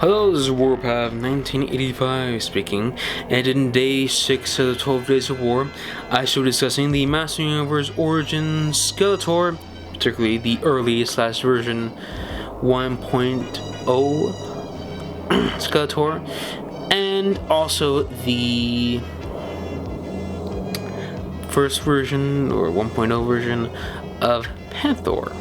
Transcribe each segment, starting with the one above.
Hello, this is Warpath 1985 speaking, and in day 6 of the 12 Days of War, I shall be discussing the Master Universe Origins Skeletor, particularly the early / version 1.0 Skeletor, and also the first version, or 1.0 version, of Panthor.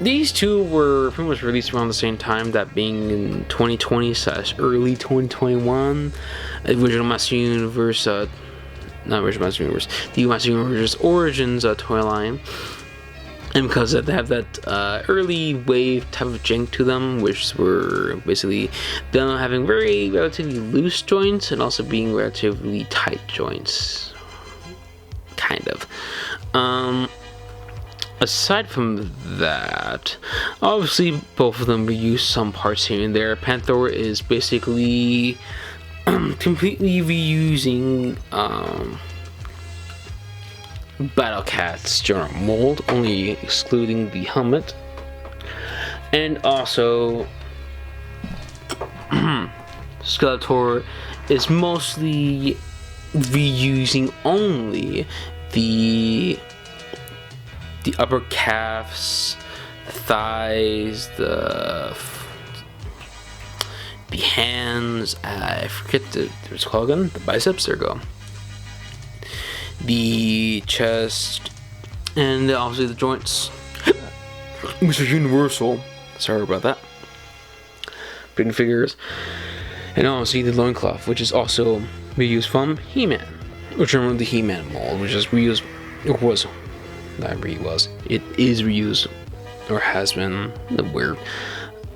These two were pretty much released around the same time, that being in 2020 / early 2021. Original Master Universe, not Original Master Universe, the Master Universe Origins toy line. And because they have that early wave type of jank to them, which were basically them having relatively loose joints and also being relatively tight joints. Kind of. Aside from that, obviously both of them reuse some parts here and there. Panthor is basically completely reusing Battle Cat's general mold, only excluding the helmet. And also Skeletor is mostly reusing only the upper calves, the thighs, the hands, I forget what's called again, the biceps, there we go. The chest, and obviously the joints, which are universal. Sorry about that. Bring figures. And obviously the loincloth, which is also reused from He-Man. Which remember the He-Man mold, which is reused, it is reused, or has been,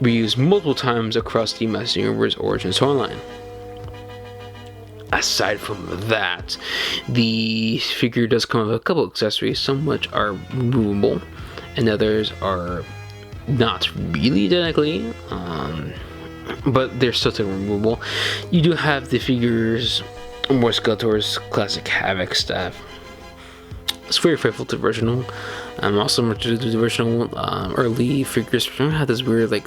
reused multiple times across the Master Universe Origins toyline. Aside from that, the figure does come with a couple accessories, some which are removable, and others are not really technically, but they're still removable. You do have the figure's, more Skeletor's classic Havoc staff. It's very faithful to the original. Also to the original early figures have this weird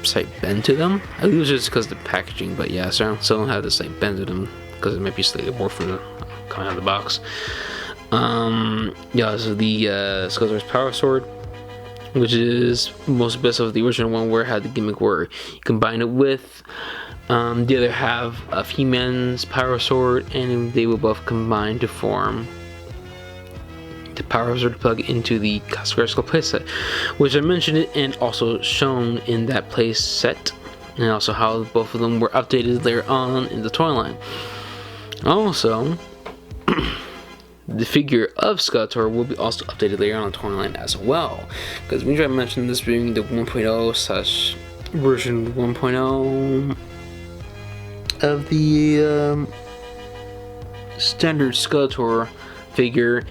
slight bend to them. I think it was just because of the packaging, but yeah, so don't have this bend to them because it might be slightly more from the coming out of the box. Yeah, so the Skeletor's Power Sword, which is most best of the original one, where it had the gimmick where you combine it with the other half of He-Man's Power Sword, and they will both combine to form the Power Sword plug into the Castle Grayskull playset, which I mentioned it and also shown in that playset, and also how both of them were updated later on in the toy line. Also, the figure of Skeletor will be also updated later on in the toy line as well, because we tried to mention this being the 1.0 / version 1.0 of the standard Skeletor figure,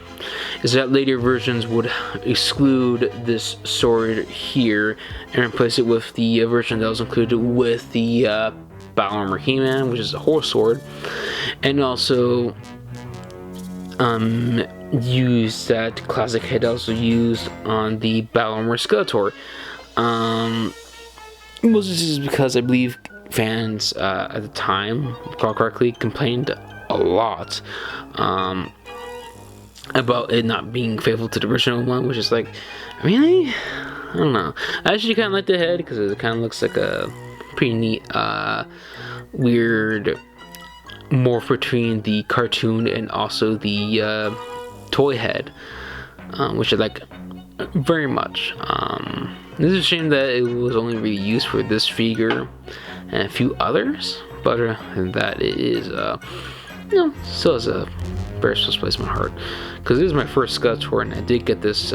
is that later versions would exclude this sword here and replace it with the version that was included with the Battle Armor He-Man, which is a horse sword, and also use that classic head also used on the Battle Armor Skeletor. Mostly just because I believe fans at the time, if I recall correctly, complained a lot about it not being faithful to the original one, which is really? I don't know. I actually kind of like the head because it kind of looks like a pretty neat, weird morph between the cartoon and also the toy head, which I like very much. This is a shame that it was only really used for this figure and a few others, but that it is, still has a very special place in my heart, because this is my first Skeletor, and I did get this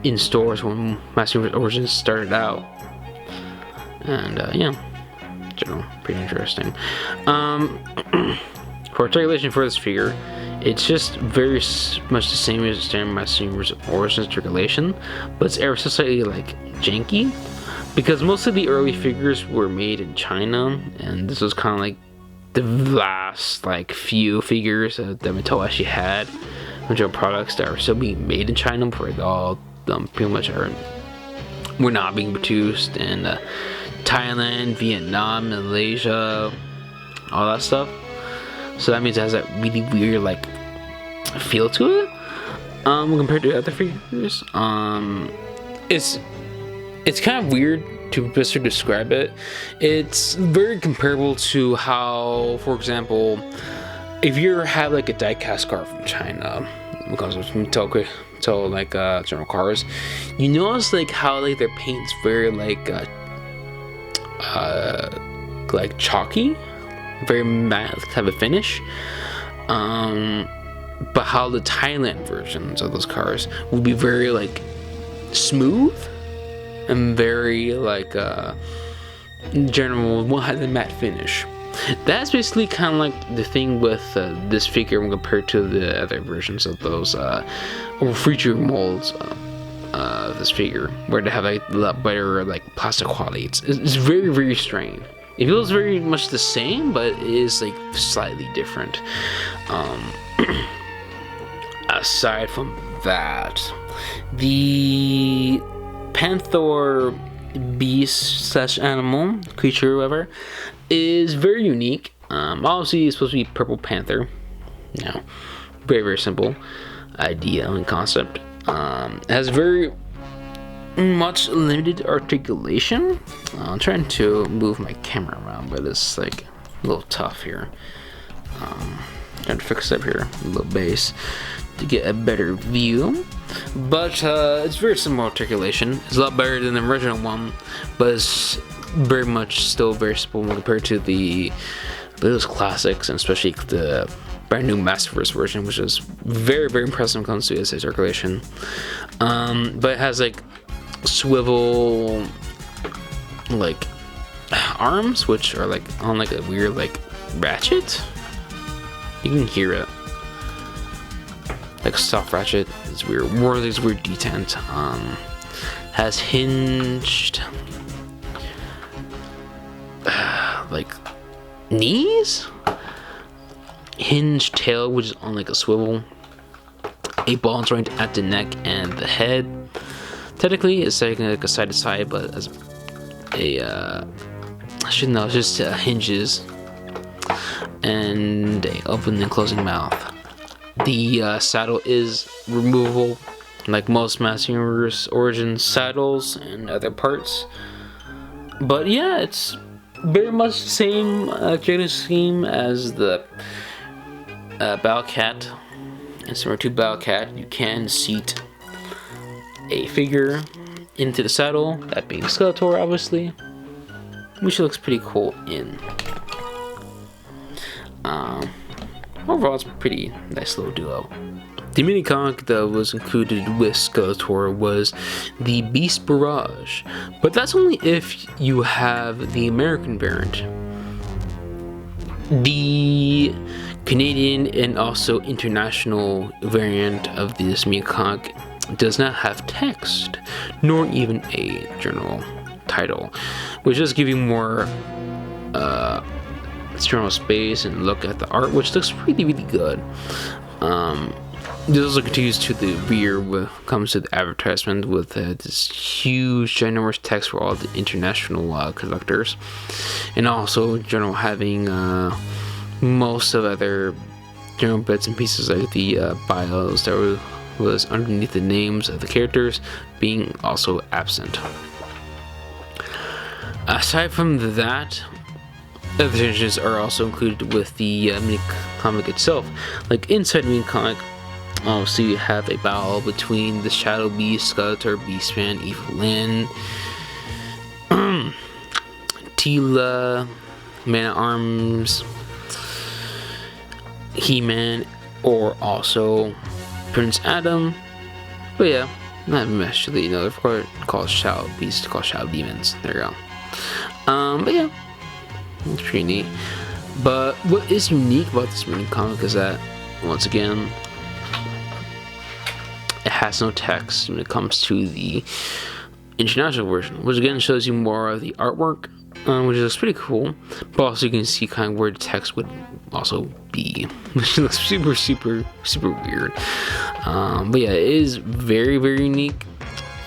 in stores when Master Universe Origins started out, and yeah, in general, pretty interesting. For articulation for this figure, it's just very much the same as the standard Master Universe Origins articulation, but it's ever so slightly janky, because most of the early figures were made in China, and this was kind of the last few figures that Mattel actually had, which are products that are still being made in China, before all them pretty much were not being produced and Thailand, Vietnam, Malaysia, all that stuff. So that means it has that really weird like feel to it. Compared to other figures, it's kind of weird to best describe it. It's very comparable to how, for example, if you have like a die-cast car from China, because of Mattel like general cars, you notice like how like their paint's very like chalky, very matte type of finish. But how the Thailand versions of those cars will be very like smooth and very like in general won't have the matte finish. That's basically kind of like the thing with this figure when compared to the other versions of those or feature molds of this figure, where they have like a lot better like plastic quality. It's very, very strange. It feels very much the same, but it is like slightly different. Aside from that, the Panthor beast / animal creature, whatever, is very unique. Obviously, it's supposed to be purple panther. No, very, very simple idea and concept. It has very much limited articulation. I'm trying to move my camera around, but it's like a little tough here. Trying to fix up here a little base to get a better view, but it's very similar articulation. It's a lot better than the original one, but it's very much still very simple compared to those classics, and especially the brand new Masterverse version, which is very, very impressive when it comes to its articulation. But it has like swivel like arms, which are like on like a weird like ratchet. You can hear it. Like a soft ratchet. It's weird. More this weird detent. Has hinged like knees? Hinged tail, which is on like a swivel. 8 ball joint at the neck and the head. Technically, it's like a side to side, but as I should know, it's just hinges and a open and closing mouth. The saddle is removable, like most Master Universe Origins saddles and other parts. But yeah, it's very much the same articulating scheme as the Bowcat. And similar to Bowcat, you can seat a figure into the saddle, that being Skeletor, obviously, which looks pretty cool in. Overall, it's a pretty nice little duo. The mini comic that was included with Skeletor was the Beast Barrage, but that's only if you have the American variant. The Canadian and also international variant of this mini comic does not have text, nor even a general title, which does give you more general space and look at the art, which looks really, really good. This also continues to the rear when it comes to the advertisement with this huge ginormous text for all the international collectors, and also general having most of other general bits and pieces like the bios that was underneath the names of the characters being also absent. Aside from that, other changes are also included with the mini comic itself. Like inside the mini comic, obviously you have a battle between the Shadow Beast, Skeletor, Beastman, Evil Lyn, Tila, Man-at-Arms, He-Man, or also Prince Adam. But yeah, not actually, you know, they're called Shadow Beasts, called Shadow Demons. There you go. But yeah, it's pretty neat. But what is unique about this mini comic is that, once again, it has no text when it comes to the international version, which again shows you more of the artwork, which looks pretty cool. But also you can see kind of where the text would also be, which looks super, super, super weird. But yeah, it is very, very unique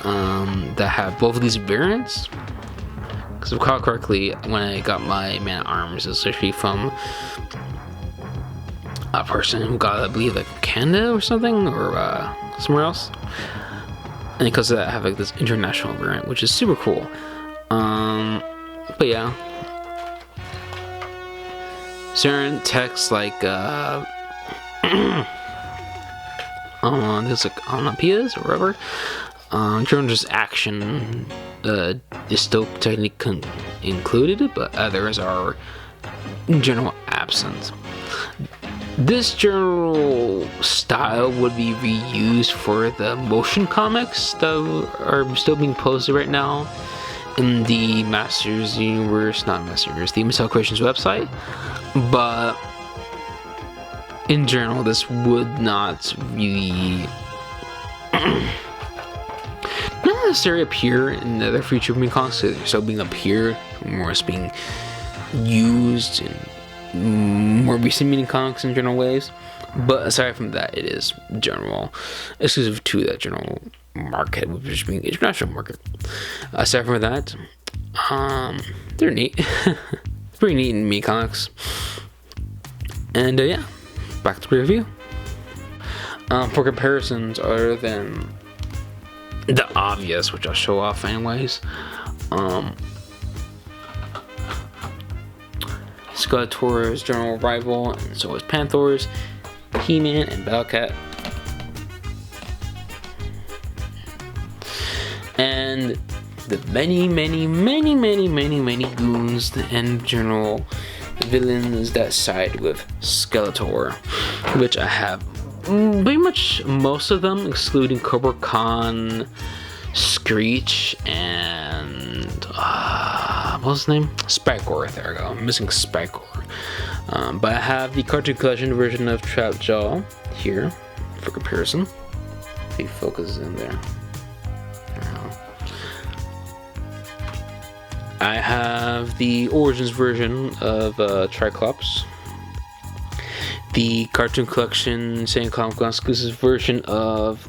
that have both of these variants. Because if I recall correctly, when I got my Man at Arms, it's actually from a person who got, I believe, like Canada or something, or somewhere else. And because of that, I have like this international variant, which is super cool. But yeah, certain texts like there's like onomatopoeias or whatever. General just action is still technically included, but others are in general absent. This general style would be reused for the motion comics that are still being posted right now in the Masters Universe, not Masters, the Mattel Creations website. But in general, this would not really not necessarily appear in other future movie comics. They're still being appeared, more as being used in more recent meaning comics in general ways. But aside from that, it is general, exclusive to that general market, which being international market. Aside from that, they're neat. Pretty neat in me comics. And yeah, back to the review. For comparisons other than the obvious, which I'll show off anyways, Skeletor's general rival, and so is Panthor's, He-Man, and Battlecat. And the many goons and general villains that side with Skeletor, which I have pretty much most of them, excluding Cobra Khan, Screech, and what's his name? Spikor. There we go. I'm missing Spikor. But I have the cartoon collection version of Trap Jaw here for comparison. If he focuses in there. I have the Origins version of Triclops, the cartoon collection Saiyan Comic Con exclusive version of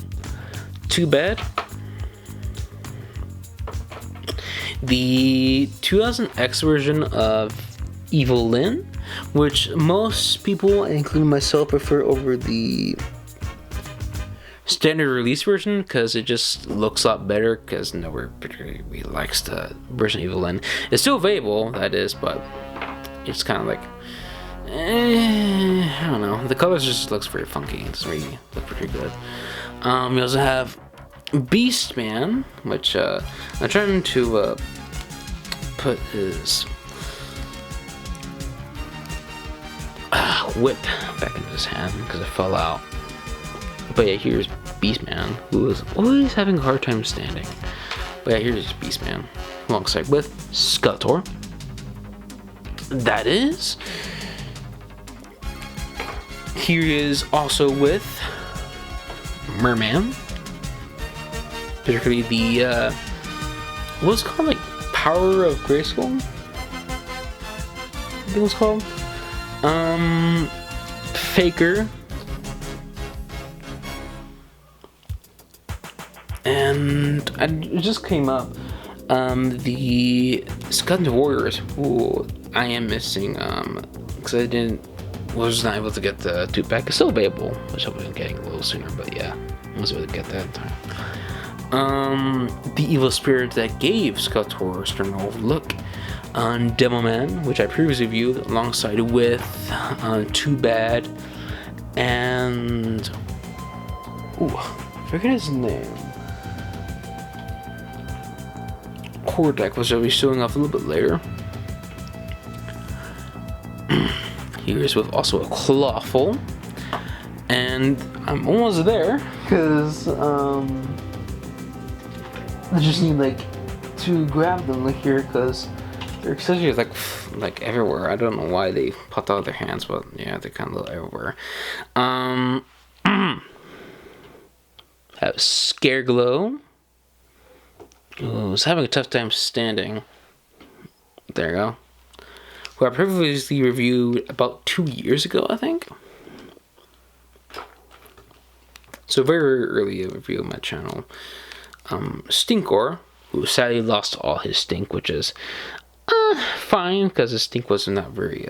Too Bad, the 2000X version of Evil Lyn, which most people, including myself, prefer over the standard release version because it just looks a lot better, because nobody particularly really likes the version of Evil Lyn. It's still available, that is, but it's kind of like I don't know, the colors just looks very funky. It doesn't really look pretty good. We also have Beastman, which I'm trying to put his whip back into his hand because it fell out. But yeah, here's Beastman, who is always having a hard time standing. But yeah, here's Beastman, alongside with Skeletor. That is. Here is also with Merman. Particularly the, what's it called? Like, Power of Grayskull? I think it was called. Faker. And it just came up, the Skeleton Warriors, who I am missing, because I was not able to get the 2-pack. It's still available, which I'll be getting a little sooner, but yeah, I was able to get that in time. The evil spirit that gave Skeletor a general look on Demoman, which I previously reviewed alongside with Too Bad, and I forget his name. Hordak, which I'll be showing off a little bit later. Here's with also a Clawful, and I'm almost there because I just need like to grab them like here because their accessories like everywhere. I don't know why they popped out of their hands, but yeah, they're kind of little everywhere. Have Scareglow. I was having a tough time standing. There you go. Who I previously reviewed about 2 years ago, I think. So very early review on my channel. Stinkor, who sadly lost all his stink, which is fine, because his stink was not very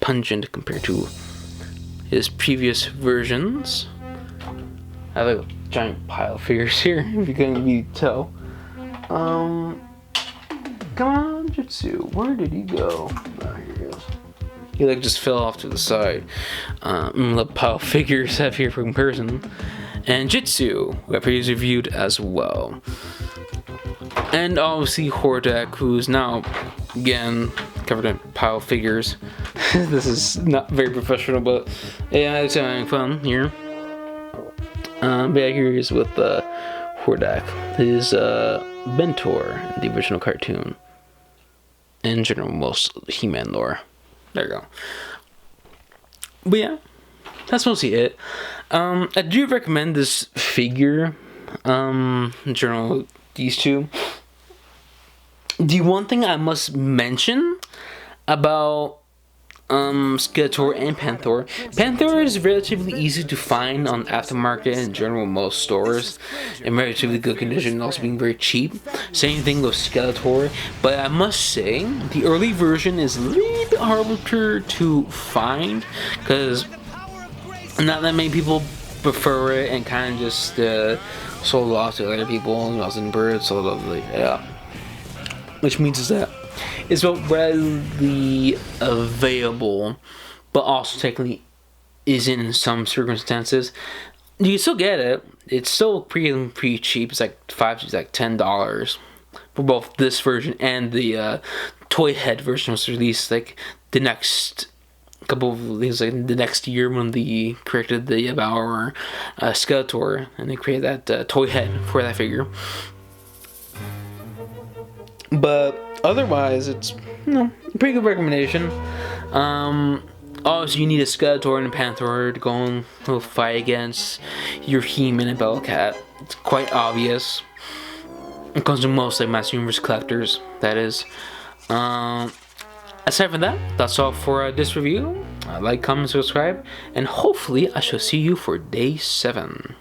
pungent compared to his previous versions. I have a giant pile of figures here, if you couldn't really tell. Come on, Jitsu, where did he go? Oh, here he goes. He like just fell off to the side. The pile of figures I have here for comparison. And Jitsu, we have previously reviewed as well. And obviously Hordak, who's now, again, covered in pile of figures. This is not very professional, but yeah, it's having fun here. But yeah, here he is with Hordak, his mentor in the original cartoon. In general, most He-Man lore. There you go. But yeah, that's mostly it. I do recommend this figure. In general, these two. The one thing I must mention about Skeletor and Panthor. Panthor is relatively easy to find on aftermarket in general most stores in relatively good condition, also being very cheap. Same thing with Skeletor, but I must say the early version is a little bit harder to find because not that many people prefer it and kind of just sold it off to other people. And birds, sold it off, yeah. Which means is that it's readily available, but also technically isn't in some circumstances. You can still get it. It's still pretty cheap. It's like $10 for both this version and the toy head version was released like the next couple of things, like the next year when they corrected the Bauer Skeletor and they created that toy head for that figure. But otherwise, it's a pretty good recommendation. Obviously, you need a Skeletor and a Panthor to go and fight against your He-Man and Bellcat. It's quite obvious. It comes to most like Master Universe collectors, that is. Aside from that, that's all for this review. Like, comment, subscribe, and hopefully I shall see you for day 7.